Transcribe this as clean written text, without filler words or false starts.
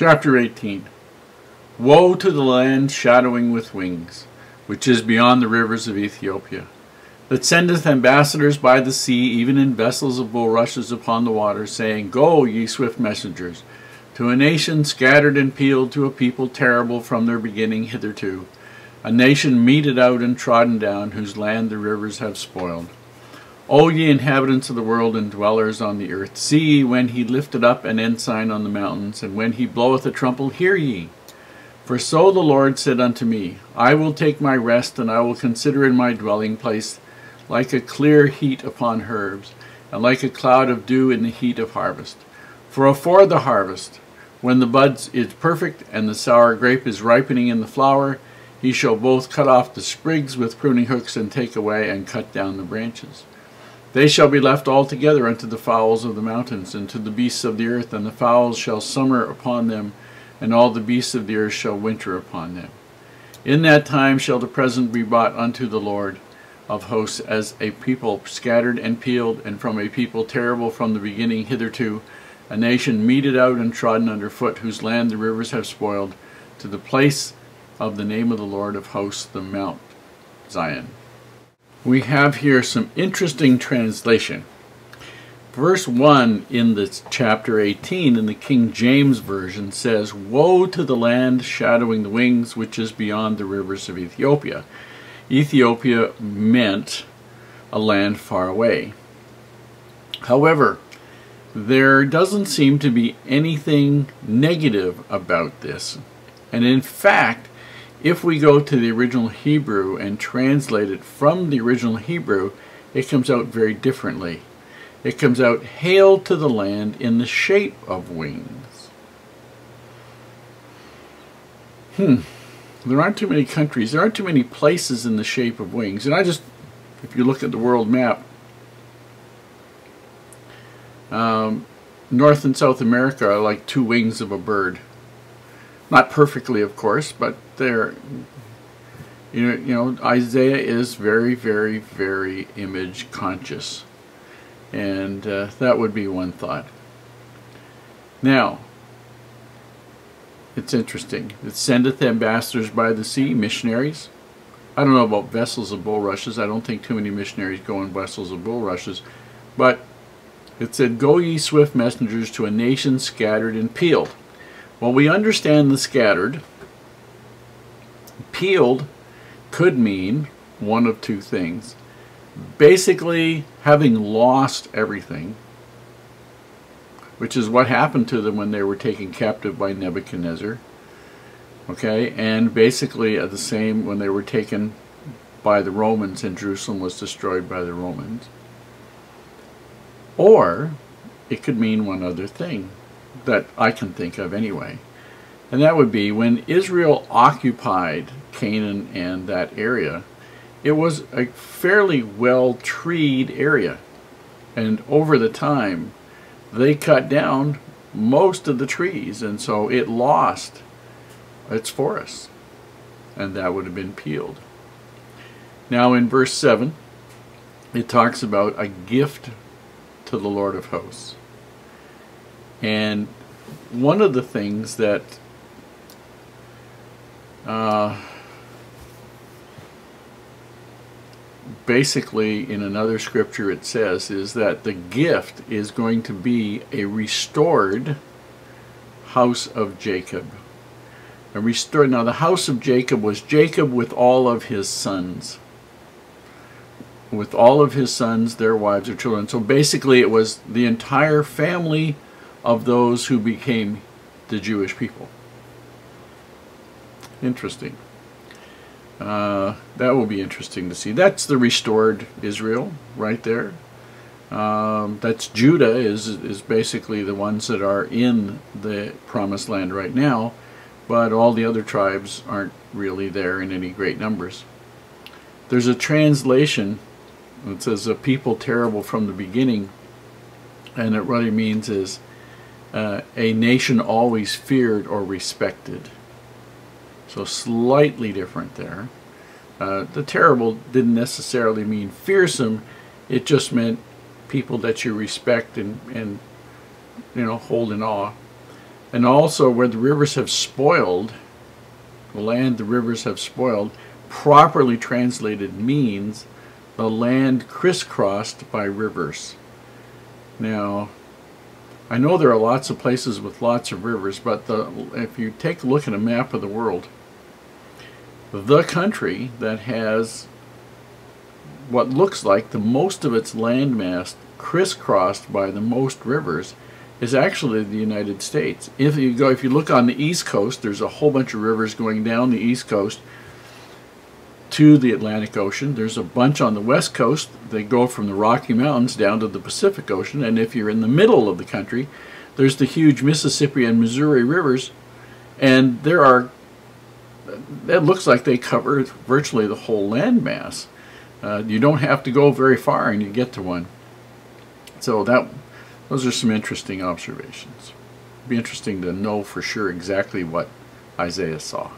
Chapter 18. Woe to the land shadowing with wings, which is beyond the rivers of Ethiopia, that sendeth ambassadors by the sea, even in vessels of bulrushes upon the water, saying, Go, ye swift messengers, to a nation scattered and peeled, to a people terrible from their beginning hitherto, a nation meted out and trodden down, whose land the rivers have spoiled. O ye inhabitants of the world and dwellers on the earth, see ye when he lifted up an ensign on the mountains, and when he bloweth a trumpet, hear ye. For so the Lord said unto me, I will take my rest, and I will consider in my dwelling place, like a clear heat upon herbs, and like a cloud of dew in the heat of harvest. For afore the harvest, when the bud is perfect, and the sour grape is ripening in the flower, he shall both cut off the sprigs with pruning hooks, and take away and cut down the branches. They shall be left altogether unto the fowls of the mountains, and to the beasts of the earth, and the fowls shall summer upon them, and all the beasts of the earth shall winter upon them. In that time shall the present be brought unto the Lord of hosts as a people scattered and peeled, and from a people terrible from the beginning hitherto, a nation meted out and trodden under foot, whose land the rivers have spoiled, to the place of the name of the Lord of hosts, the Mount Zion. We have here some interesting translation. Verse 1 in this chapter 18 in the King James Version says, Woe to the land shadowing the wings, which is beyond the rivers of Ethiopia. Ethiopia meant a land far away. However, there doesn't seem to be anything negative about this. And in fact, if we go to the original Hebrew and translate it from the original Hebrew, it comes out very differently. It comes out, Hail to the land in the shape of wings. There aren't too many countries, there aren't too many places in the shape of wings. And if you look at the world map, North and South America are like two wings of a bird. Not perfectly, of course, but they're, you know, Isaiah is very, very, very image conscious. And that would be one thought. Now, it's interesting. It sendeth ambassadors by the sea, missionaries. I don't know about vessels of bulrushes. I don't think too many missionaries go in vessels of bulrushes. But it said, Go ye swift messengers to a nation scattered and peeled. Well, we understand the scattered. Peeled could mean one of two things. Basically, having lost everything, which is what happened to them when they were taken captive by Nebuchadnezzar. Okay, and basically the same when they were taken by the Romans and Jerusalem was destroyed by the Romans. Or it could mean one other thing that I can think of anyway. And that would be when Israel occupied Canaan and that area, it was a fairly well-treed area. And over the time, they cut down most of the trees, and so it lost its forests. And that would have been peeled. Now in verse 7, it talks about a gift to the Lord of hosts. And one of the things that basically in another scripture it says is that the gift is going to be a restored house of Jacob. A restored. Now the house of Jacob was Jacob with all of his sons. With all of his sons, their wives, their children. So basically it was the entire family of those who became the Jewish people. Interesting. That will be interesting to see. That's the restored Israel right there. That's Judah is basically the ones that are in the promised land right now, but all the other tribes aren't really there in any great numbers. There's a translation that says a people terrible from the beginning, and it really means is a nation always feared or respected. So slightly different there. The terrible didn't necessarily mean fearsome. It just meant people that you respect and hold in awe. And also where the rivers have spoiled, the land the rivers have spoiled, properly translated means the land crisscrossed by rivers. Now, I know there are lots of places with lots of rivers, but if you take a look at a map of the world, the country that has what looks like the most of its landmass crisscrossed by the most rivers is actually the United States. If you look on the East Coast, there's a whole bunch of rivers going down the East Coast to the Atlantic Ocean. There's a bunch on the West Coast. They go from the Rocky Mountains down to the Pacific Ocean. And if you're in the middle of the country, there's the huge Mississippi and Missouri rivers. And it looks like they cover virtually the whole landmass. You don't have to go very far and you get to one. So those are some interesting observations. It'd be interesting to know for sure exactly what Isaiah saw.